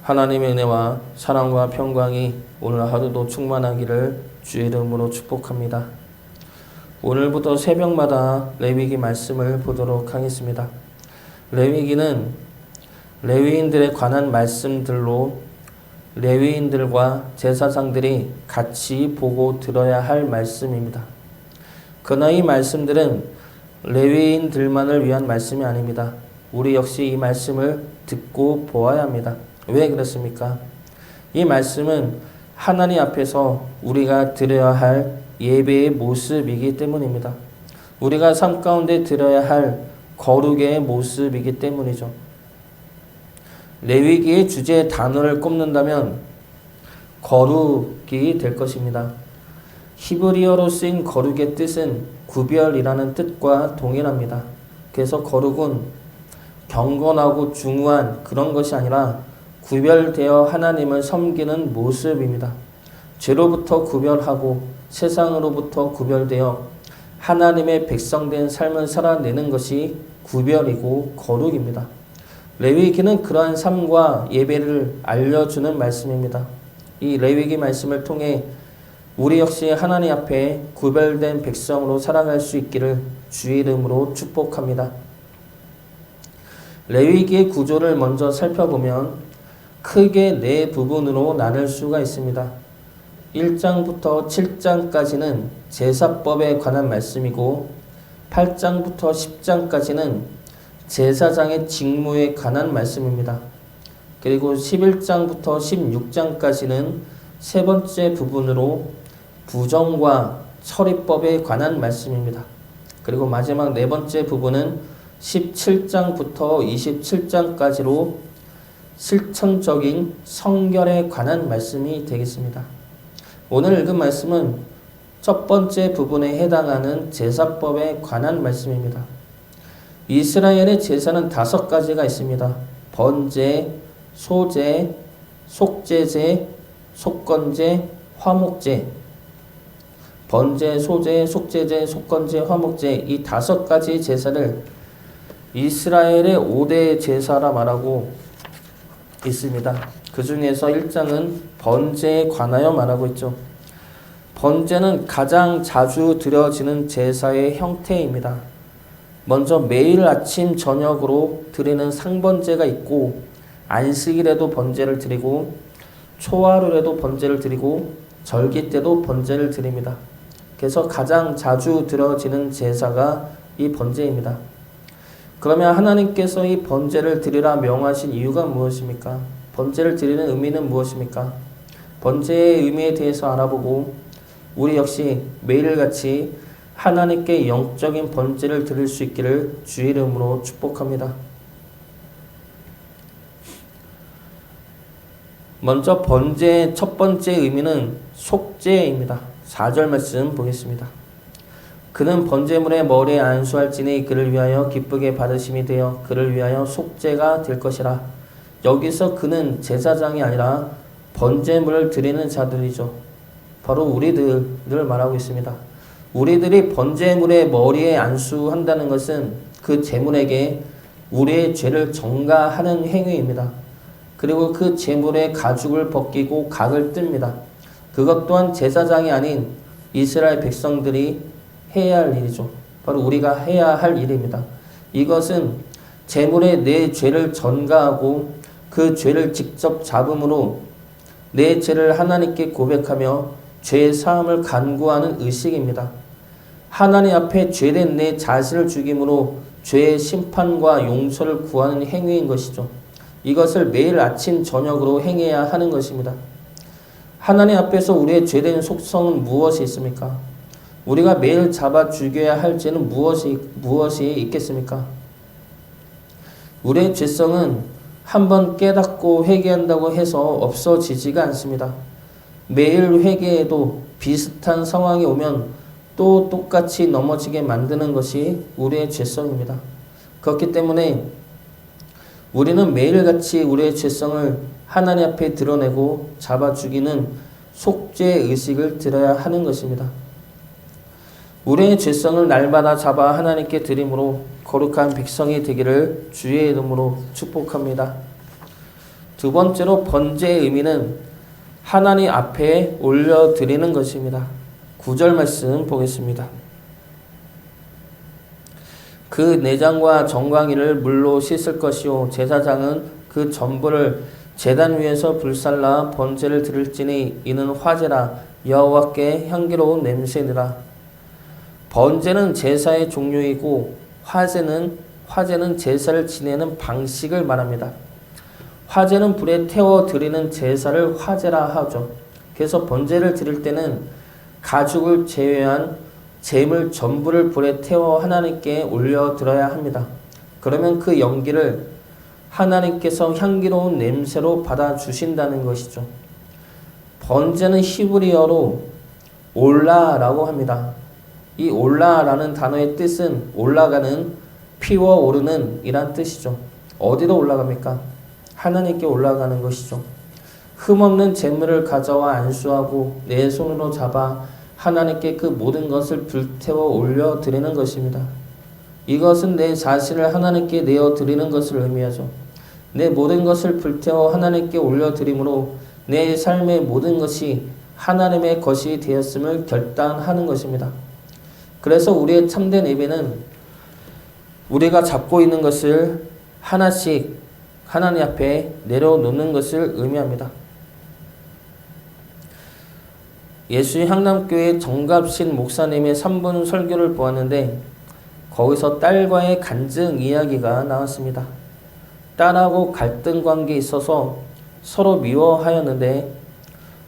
하나님의 은혜와 사랑과 평강이 오늘 하루도 충만하기를 주의 이름으로 축복합니다. 오늘부터 새벽마다 레위기 말씀을 보도록 하겠습니다. 레위기는 레위인들에 관한 말씀들로 레위인들과 제사장들이 같이 보고 들어야 할 말씀입니다. 그러나 이 말씀들은 레위인들만을 위한 말씀이 아닙니다. 우리 역시 이 말씀을 듣고 보아야 합니다. 왜 그렇습니까? 이 말씀은 하나님 앞에서 우리가 드려야 할 예배의 모습이기 때문입니다. 우리가 삶 가운데 드려야 할 거룩의 모습이기 때문이죠. 레위기의 주제 단어를 꼽는다면 거룩이 될 것입니다. 히브리어로 쓰인 거룩의 뜻은 구별이라는 뜻과 동일합니다. 그래서 거룩은 경건하고 중후한 그런 것이 아니라 구별되어 하나님을 섬기는 모습입니다. 죄로부터 구별하고 세상으로부터 구별되어 하나님의 백성된 삶을 살아내는 것이 구별이고 거룩입니다. 레위기는 그러한 삶과 예배를 알려주는 말씀입니다. 이 레위기 말씀을 통해 우리 역시 하나님 앞에 구별된 백성으로 살아갈 수 있기를 주의 이름으로 축복합니다. 레위기의 구조를 먼저 살펴보면 크게 네 부분으로 나눌 수가 있습니다. 1장부터 7장까지는 제사법에 관한 말씀이고 8장부터 10장까지는 제사장의 직무에 관한 말씀입니다. 그리고 11장부터 16장까지는 세 번째 부분으로 부정과 처리법에 관한 말씀입니다. 그리고 마지막 네 번째 부분은 17장부터 27장까지로 실천적인 성결에 관한 말씀이 되겠습니다. 오늘 읽은 말씀은 첫 번째 부분에 해당하는 제사법에 관한 말씀입니다. 이스라엘의 제사는 5가지가 있습니다. 번제, 소제, 속죄제, 속건제, 화목제. 번제, 소제, 속죄제, 속건제, 화목제 이 5가지 제사를 이스라엘의 5대 제사라 말하고 있습니다. 그 중에서 1장은 번제에 관하여 말하고 있죠. 번제는 가장 자주 드려지는 제사의 형태입니다. 먼저 매일 아침 저녁으로 드리는 상번제가 있고 안식일에도 번제를 드리고 초하루에도 번제를 드리고 절기 때도 번제를 드립니다. 그래서 가장 자주 드려지는 제사가 이 번제입니다. 그러면 하나님께서 이 번제를 드리라 명하신 이유가 무엇입니까? 번제를 드리는 의미는 무엇입니까? 번제의 의미에 대해서 알아보고 우리 역시 매일같이 하나님께 영적인 번제를 드릴 수 있기를 주의 이름으로 축복합니다. 먼저 번제의 첫 번째 의미는 속죄입니다. 4절 말씀 보겠습니다. 그는 번제물의 머리에 안수할지니 그를 위하여 기쁘게 받으심이 되어 그를 위하여 속죄가 될 것이라. 여기서 그는 제사장이 아니라 번제물을 드리는 자들이죠. 바로 우리들을 말하고 있습니다. 우리들이 번제물의 머리에 안수한다는 것은 그 제물에게 우리의 죄를 전가하는 행위입니다. 그리고 그 제물의 가죽을 벗기고 각을 뜹니다. 그것 또한 제사장이 아닌 이스라엘 백성들이 해야 할 일이죠. 바로 우리가 해야 할 일입니다. 이것은 제물에 내 죄를 전가하고 그 죄를 직접 잡음으로 내 죄를 하나님께 고백하며 죄 사함을 간구하는 의식입니다. 하나님 앞에 죄된 내 자신을 죽임으로 죄의 심판과 용서를 구하는 행위인 것이죠. 이것을 매일 아침 저녁으로 행해야 하는 것입니다. 하나님 앞에서 우리의 죄된 속성은 무엇이 있습니까? 우리가 매일 잡아 죽여야 할 죄는 무엇이 있겠습니까? 우리의 죄성은 한번 깨닫고 회개한다고 해서 없어지지가 않습니다. 매일 회개해도 비슷한 상황이 오면 또 똑같이 넘어지게 만드는 것이 우리의 죄성입니다. 그렇기 때문에 우리는 매일같이 우리의 죄성을 하나님 앞에 드러내고 잡아 죽이는 속죄의 의식을 들어야 하는 것입니다. 우리의 죄성을 날마다 잡아 하나님께 드림으로 거룩한 백성이 되기를 주의 이름으로 축복합니다. 두 번째로 번제의 의미는 하나님 앞에 올려드리는 것입니다. 9절 말씀 보겠습니다. 그 내장과 정강이를 물로 씻을 것이요 제사장은 그 전부를 제단 위에서 불살라 번제를 드릴지니 이는 화제라 여호와께 향기로운 냄새니라. 번제는 제사의 종류이고 화제는 제사를 지내는 방식을 말합니다. 화제는 불에 태워 드리는 제사를 화제라 하죠. 그래서 번제를 드릴 때는 가축을 제외한 제물 전부를 불에 태워 하나님께 올려드려야 합니다. 그러면 그 연기를 하나님께서 향기로운 냄새로 받아주신다는 것이죠. 번제는 히브리어로 올라라고 합니다. 이 올라라는 단어의 뜻은 올라가는, 피워 오르는 이란 뜻이죠. 어디로 올라갑니까? 하나님께 올라가는 것이죠. 흠없는 제물을 가져와 안수하고 내 손으로 잡아 하나님께 그 모든 것을 불태워 올려드리는 것입니다. 이것은 내 자신을 하나님께 내어드리는 것을 의미하죠. 내 모든 것을 불태워 하나님께 올려드림으로 내 삶의 모든 것이 하나님의 것이 되었음을 결단하는 것입니다. 그래서 우리의 참된 예배는 우리가 잡고 있는 것을 하나씩 하나님 앞에 내려놓는 것을 의미합니다. 예수의 향남교회 정갑신 목사님의 3분 설교를 보았는데 거기서 딸과의 간증 이야기가 나왔습니다. 딸하고 갈등 관계에 있어서 서로 미워하였는데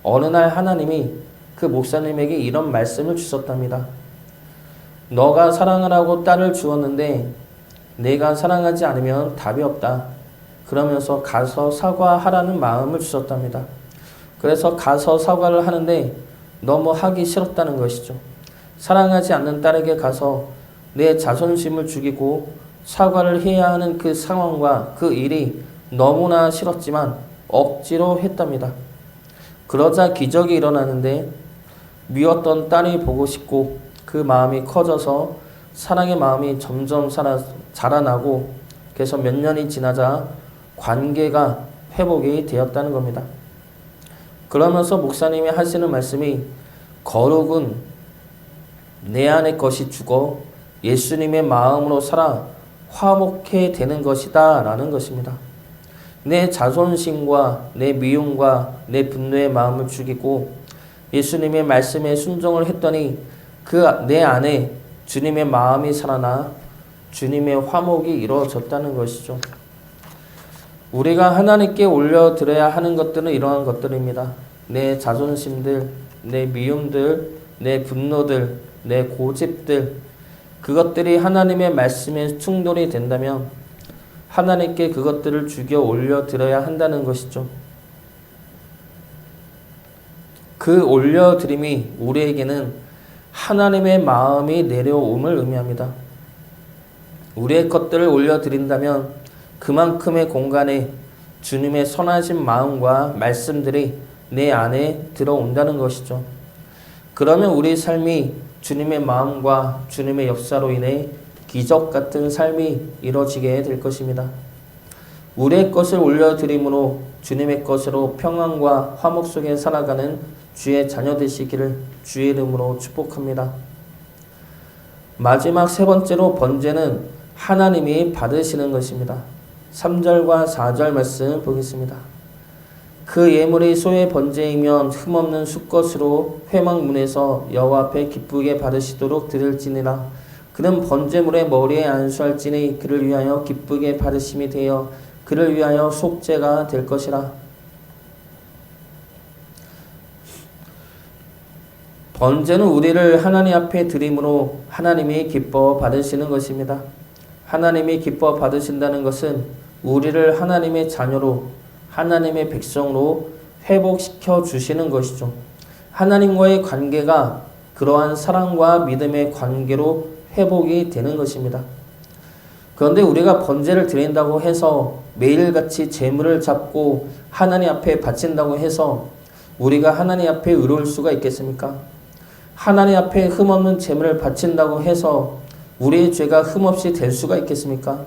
어느 날 하나님이 그 목사님에게 이런 말씀을 주셨답니다. 너가 사랑하라고 딸을 주었는데 내가 사랑하지 않으면 답이 없다. 그러면서 가서 사과하라는 마음을 주셨답니다. 그래서 가서 사과를 하는데 너무 하기 싫었다는 것이죠. 사랑하지 않는 딸에게 가서 내 자존심을 죽이고 사과를 해야 하는 그 상황과 그 일이 너무나 싫었지만 억지로 했답니다. 그러자 기적이 일어나는데 미웠던 딸이 보고 싶고 그 마음이 커져서 사랑의 마음이 점점 자라나고 그래서 몇 년이 지나자 관계가 회복이 되었다는 겁니다. 그러면서 목사님이 하시는 말씀이 거룩은 내 안의 것이 죽어 예수님의 마음으로 살아 화목해 되는 것이다 라는 것입니다. 내 자존심과 내 미움과 내 분노의 마음을 죽이고 예수님의 말씀에 순종을 했더니 그 내 안에 주님의 마음이 살아나 주님의 화목이 이루어졌다는 것이죠. 우리가 하나님께 올려드려야 하는 것들은 이러한 것들입니다. 내 자존심들, 내 미움들, 내 분노들, 내 고집들, 그것들이 하나님의 말씀에 충돌이 된다면 하나님께 그것들을 죽여 올려드려야 한다는 것이죠. 그 올려드림이 우리에게는 하나님의 마음이 내려옴을 의미합니다. 우리의 것들을 올려드린다면 그만큼의 공간에 주님의 선하신 마음과 말씀들이 내 안에 들어온다는 것이죠. 그러면 우리 삶이 주님의 마음과 주님의 역사로 인해 기적 같은 삶이 이루어지게 될 것입니다. 우리의 것을 올려드림으로 주님의 것으로 평안과 화목 속에 살아가는 주의 자녀 되시기를 주의 이름으로 축복합니다. 마지막 세 번째로 번제는 하나님이 받으시는 것입니다. 3절과 4절 말씀 보겠습니다. 그 예물이 소의 번제이면 흠없는 숫것으로 회막문에서 여호와 앞에 기쁘게 받으시도록 드릴지니라. 그는 번제물의 머리에 안수할지니 그를 위하여 기쁘게 받으심이 되어 그를 위하여 속죄가 될 것이라. 번제는 우리를 하나님 앞에 드림으로 하나님이 기뻐 받으시는 것입니다. 하나님이 기뻐 받으신다는 것은 우리를 하나님의 자녀로 하나님의 백성으로 회복시켜 주시는 것이죠. 하나님과의 관계가 그러한 사랑과 믿음의 관계로 회복이 되는 것입니다. 그런데 우리가 번제를 드린다고 해서 매일같이 제물을 잡고 하나님 앞에 바친다고 해서 우리가 하나님 앞에 의로울 수가 있겠습니까? 하나님 앞에 흠없는 제물을 바친다고 해서 우리의 죄가 흠없이 될 수가 있겠습니까?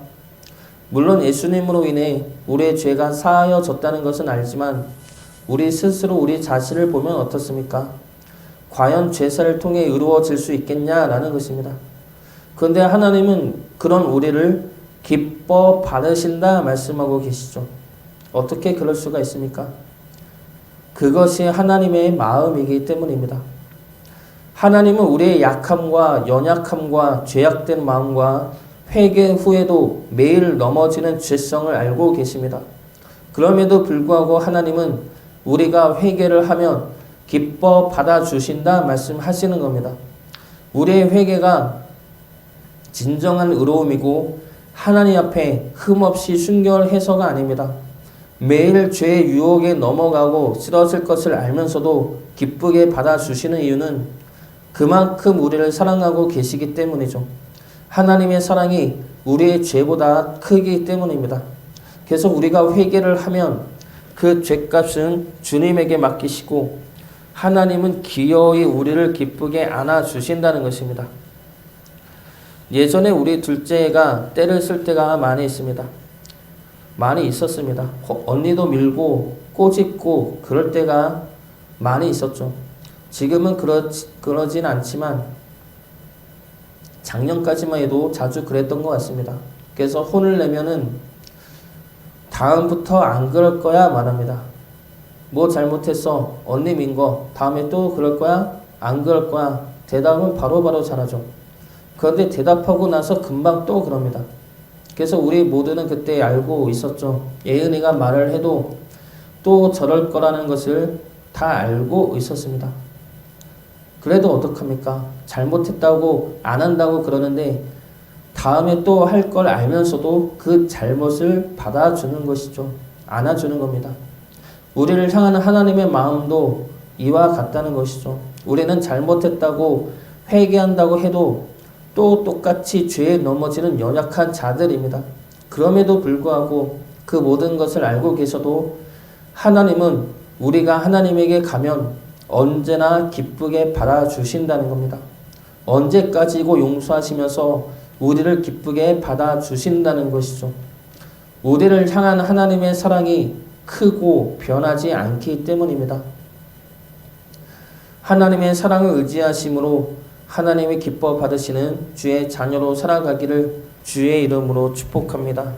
물론 예수님으로 인해 우리의 죄가 사하여졌다는 것은 알지만 우리 스스로 우리 자신을 보면 어떻습니까? 과연 죄사를 통해 이루어질 수 있겠냐라는 것입니다. 그런데 하나님은 그런 우리를 기뻐 받으신다 말씀하고 계시죠. 어떻게 그럴 수가 있습니까? 그것이 하나님의 마음이기 때문입니다. 하나님은 우리의 약함과 연약함과 죄악된 마음과 회개 후에도 매일 넘어지는 죄성을 알고 계십니다. 그럼에도 불구하고 하나님은 우리가 회개를 하면 기뻐 받아주신다 말씀하시는 겁니다. 우리의 회개가 진정한 의로움이고 하나님 앞에 흠없이 순결해서가 아닙니다. 매일 죄의 유혹에 넘어가고 쓰러질 것을 알면서도 기쁘게 받아주시는 이유는 그만큼 우리를 사랑하고 계시기 때문이죠. 하나님의 사랑이 우리의 죄보다 크기 때문입니다. 그래서 우리가 회개를 하면 그 죄값은 주님에게 맡기시고 하나님은 기어이 우리를 기쁘게 안아주신다는 것입니다. 예전에 우리 둘째가 때를 쓸 때가 많이 있습니다. 많이 있었습니다. 언니도 밀고 꼬집고 그럴 때가 많이 있었죠. 지금은 그러진 않지만 작년까지만 해도 자주 그랬던 것 같습니다. 그래서 혼을 내면은 다음부터 안 그럴 거야 말합니다. 뭐 잘못했어? 언니 민 거. 다음에 또 그럴 거야? 안 그럴 거야? 대답은 바로바로 잘하죠. 그런데 대답하고 나서 금방 또 그럽니다. 그래서 우리 모두는 그때 알고 있었죠. 예은이가 말을 해도 또 저럴 거라는 것을 다 알고 있었습니다. 그래도 어떡합니까? 잘못했다고 안 한다고 그러는데 다음에 또 할 걸 알면서도 그 잘못을 받아주는 것이죠. 안아주는 겁니다. 우리를 향하는 하나님의 마음도 이와 같다는 것이죠. 우리는 잘못했다고 회개한다고 해도 또 똑같이 죄에 넘어지는 연약한 자들입니다. 그럼에도 불구하고 그 모든 것을 알고 계셔도 하나님은 우리가 하나님에게 가면 언제나 기쁘게 받아주신다는 겁니다. 언제까지고 용서하시면서 우리를 기쁘게 받아주신다는 것이죠. 우리를 향한 하나님의 사랑이 크고 변하지 않기 때문입니다. 하나님의 사랑을 의지하심으로 하나님이 기뻐 받으시는 주의 자녀로 살아가기를 주의 이름으로 축복합니다.